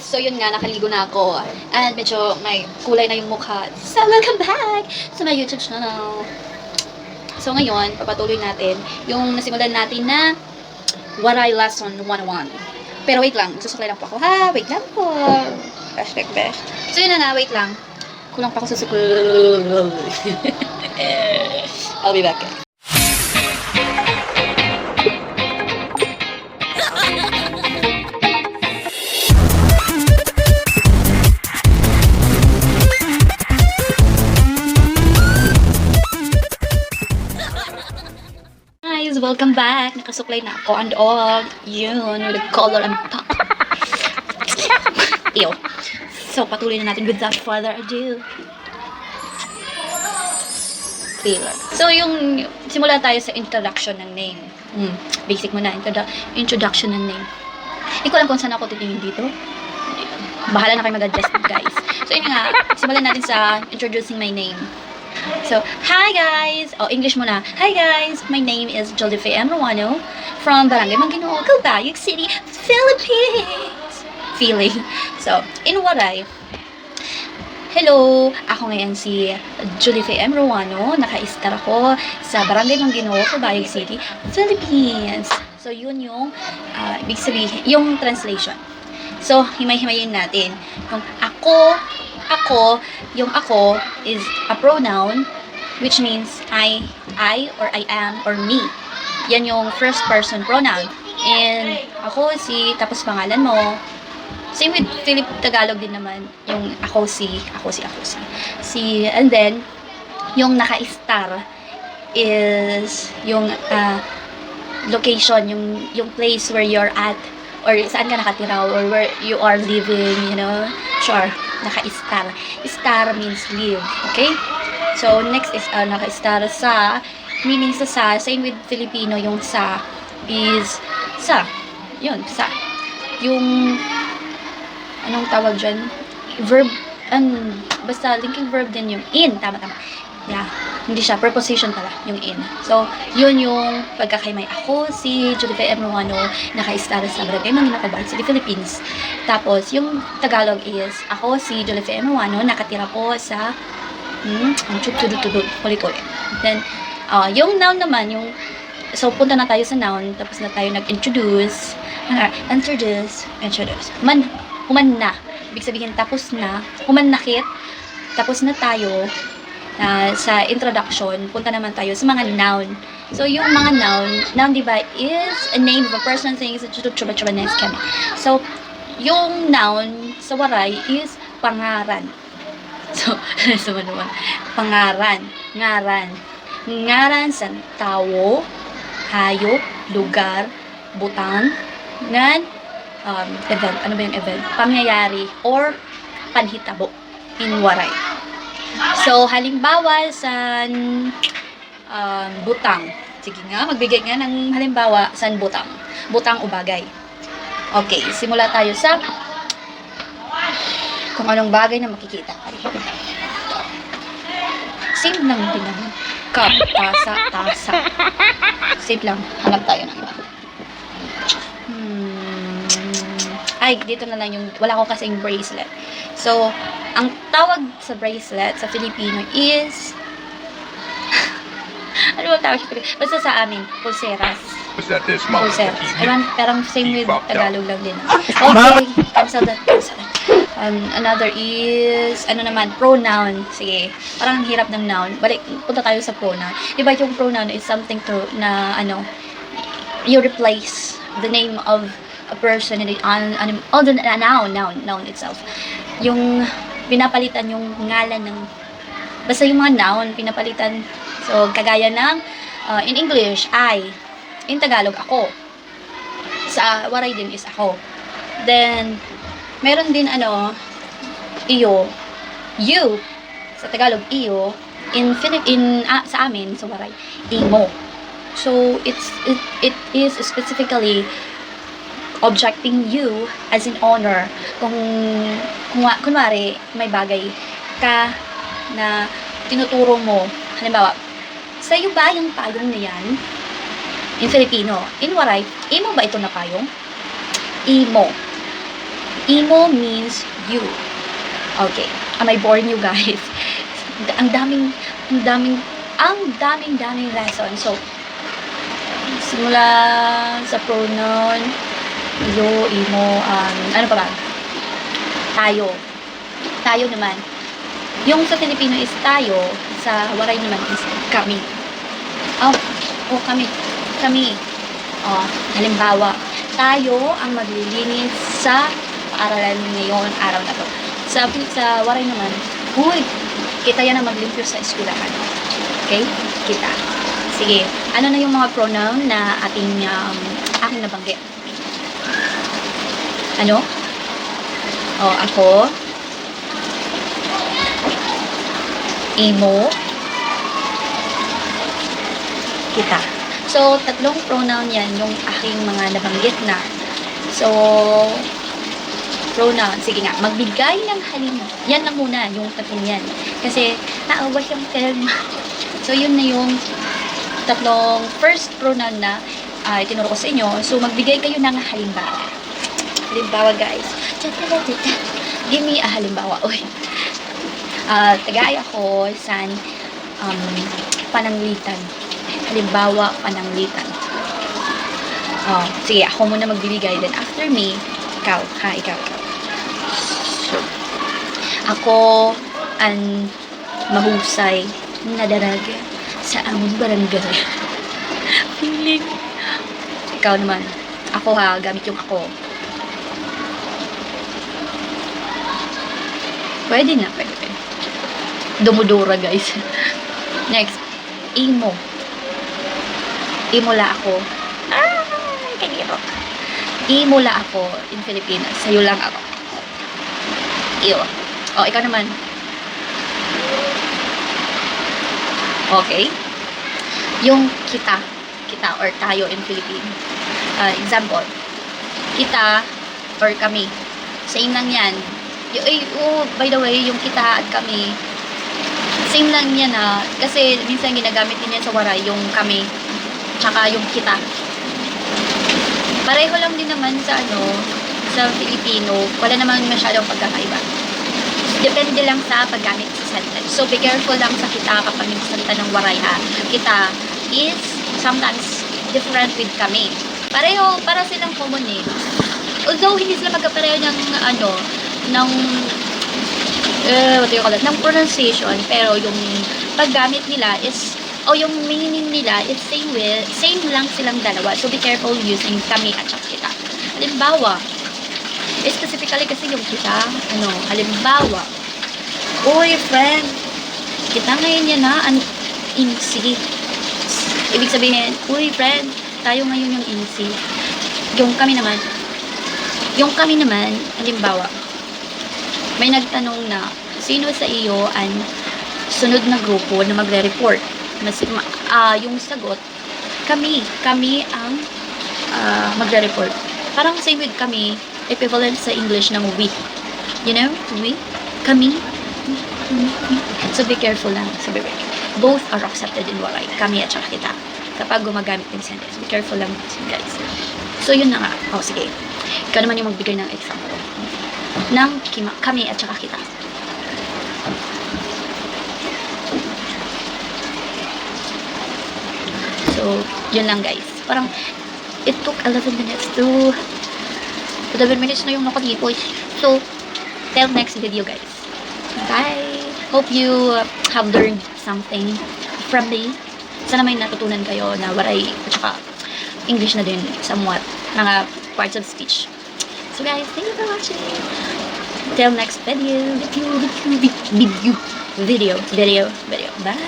So yun nga, nakaligo na ako. And medyo may kulay na yung mukha. So welcome back sa my YouTube channel. So ngayon, papatuloy natin yung nasimulan natin na Waray Lesson 101. Pero wait lang, susuklay lang po ako ha. Wait lang po. Hashtag best. So yun na, wait lang. Kulang pa ako susuklay. I'll be back. Guys, welcome back. Nakasuklay na ako and all. Yun, with the color and pop. Ew. So, patuloy na natin without further ado. Clear. So, yung simula tayo sa introduction ng name. Basic muna, introduction ng name. Hindi ko alam kung saan ako titingin dito. Bahala na kayo mag-adjust, guys. So, yun nga, simulan natin sa introducing my name. So, hi guys! English muna. Hi guys! My name is Jolife M. Ruano from Barangay Manginoo, Calbayog City, Philippines! Feeling. So, in Waray, hello! Ako ngayon si Jolife M. Ruano. Naka-star ako sa Barangay Manginoo, Calbayog City, Philippines. So, yun yung, ibig sabihin, yung translation. So, himay-himayin natin. Yung yung ako is a pronoun which means I or I am or me. Yan yung first person pronoun. And ako si, tapos pangalan mo. Same with Philip Tagalog din naman. Yung ako si. And then, yung naka-star is yung location, yung place where you're at or saan ka nakatira or where you are living, you know. Sure, naka-star. Star means live, okay? So, next is naka-star sa, meaning sa, same with Filipino, yung sa is sa. Yun, sa. Yung, anong tawag dyan? Verb, basta linking verb din yung in, tama. Yeah, hindi siya, preposition pala, yung in. So, yun yung pagkakaimay. Ako, si Jolife M. Ruano, naka-star sa Barangay Manginoo, Calbayog City, Philippines. Tapos, yung Tagalog is, ako, si Jolife M. Ruano, nakatira po sa, ulit. Then, yung noun naman, yung, so, punta na tayo sa noun, tapos na tayo nag-introduce, human na. Ibig sabihin, tapos na, humanakit, tapos na tayo, sa introduction, punta naman tayo sa mga noun. So, yung mga noun, diba, is a name of a person, thing, next kami. So, yung noun sa Waray is pangaran. So, sama naman. Pangaran. Ngaran sa tao, hayop, lugar, butang, event. Ano ba yung event? Pangyayari or panhitabo in Waray. So, halimbawa sa butang. Sige nga, magbigay nga ng halimbawa sa butang. Butang o bagay. Okay, simula tayo sa kung anong bagay na makikita. Same lang din naman. Cup, tasa. Same lang. Hanap tayo ng iba. Ay, dito na lang yung, wala ko kasing bracelet. So, ang tawag sa bracelet sa Filipino is ano ba tawag sa Filipino? Basta sa amin, pulseras. Pulseras. Parang same with Tagalog lang din. Okay, cancel that. Another is, pronoun. Sige, parang hirap ng noun. Balik, punta tayo sa pronoun. Diba yung pronoun is something you replace the name of a person and noun itself. Yung pinapalitan yung ngalan ng basta yung mga noun pinapalitan. So kagaya ng in English I, in Tagalog ako, sa Waray din is ako. Then meron din iyo, you sa Tagalog iyo, sa amin sa Waray imo. So it is specifically objecting you as in honor. Kung kunwari may bagay ka na tinuturo mo, halimbawa, sa'yo ba yung payong na yan? In Filipino, in Waray, imo ba ito na payong? Imo. Emo means you. Okay. Am I boring you guys? ang daming, daming lesson. So, simula sa pronoun, you, emo, ano pa ba? Tayo. Tayo naman. Yung sa Filipino is tayo, sa Waray naman is kami. Kami. Kami. Halimbawa, tayo ang maglilinis sa paaralan ngayon, araw na to. Sa Waray naman, kita yan ang maglimpyo sa eskwelahan. Okay? Kita. Sige, ano na yung mga pronoun na aking nabanggit? Ano? Ako. Emo. Kita. So, tatlong pronoun yan yung aking mga nabanggit na. So, pronoun. Sige nga, magbigay ng halimbawa. Yan lang muna, yung tatlong yan. Kasi, naaway yung term. So, yun na yung tatlong first pronoun na itinuro ko sa inyo. So, magbigay kayo ng halimbawa. Halimbawa, guys. Give me a halimbawa. Uy. Tagay ako sa pananglitan. Halimbawa, pananglitan. Sige, ako muna magbibigay. Then, after me, ikaw. So, ako ang mahusay na daraga sa among barangay. Feeling. Ikaw naman. Ako gamit yung ako. Pwede na. Dumudura, guys. Next, emo. Imo la ako. Kaniro. Imo la ako in Pilipinas. Sa'yo lang ako. Iyo. Ikaw naman. Okay. Yung kita or tayo in Philippines. Example. Kita or kami. Same lang yan. By the way, yung kita at kami, same lang yan kasi minsan ginagamit din yan sa Waray, yung kami, tsaka yung kita. Pareho lang din naman sa sa Filipino, wala namang masyadong pagkakaiba. Depende lang sa paggamit sa sentence. So, be careful lang sa kita kapag nagsalita ng Waray Kita is sometimes different with kami. Para silang common eh. Although, hindi sila magkapareho ng ng pronunciation, pero yung paggamit nila is yung meaning nila is same lang silang dalawa. So be careful using kami at saka kita. Halimbawa, specifically kasi yung kita, halimbawa, uy friend, kita ngayon yan insi. Ibig sabihin, uy friend, tayo ngayon yung insi. Yung kami naman, halimbawa, may nagtanong na, sino sa iyo ang sunod na grupo na magre-report? Yung sagot, kami ang magre-report. Parang same with kami, equivalent sa English ng we. You know? We? Kami? So be careful lang. Both are accepted in Waray. Kami at saka kita. Kapag gumagamit ng sentence, be careful lang guys. So yun na nga. Sige. Ikaw naman yung magbigay ng example ng kami at saka kita. So, yun lang guys. Parang, it took 11 minutes to 11 minutes na yung nakatipos. So, till next video guys. Bye! Hope you have learned something from me. Sana may natutunan kayo na Waray at saka English na din somewhat. Mga parts of speech. So guys, thank you for watching. Till next video. Bye.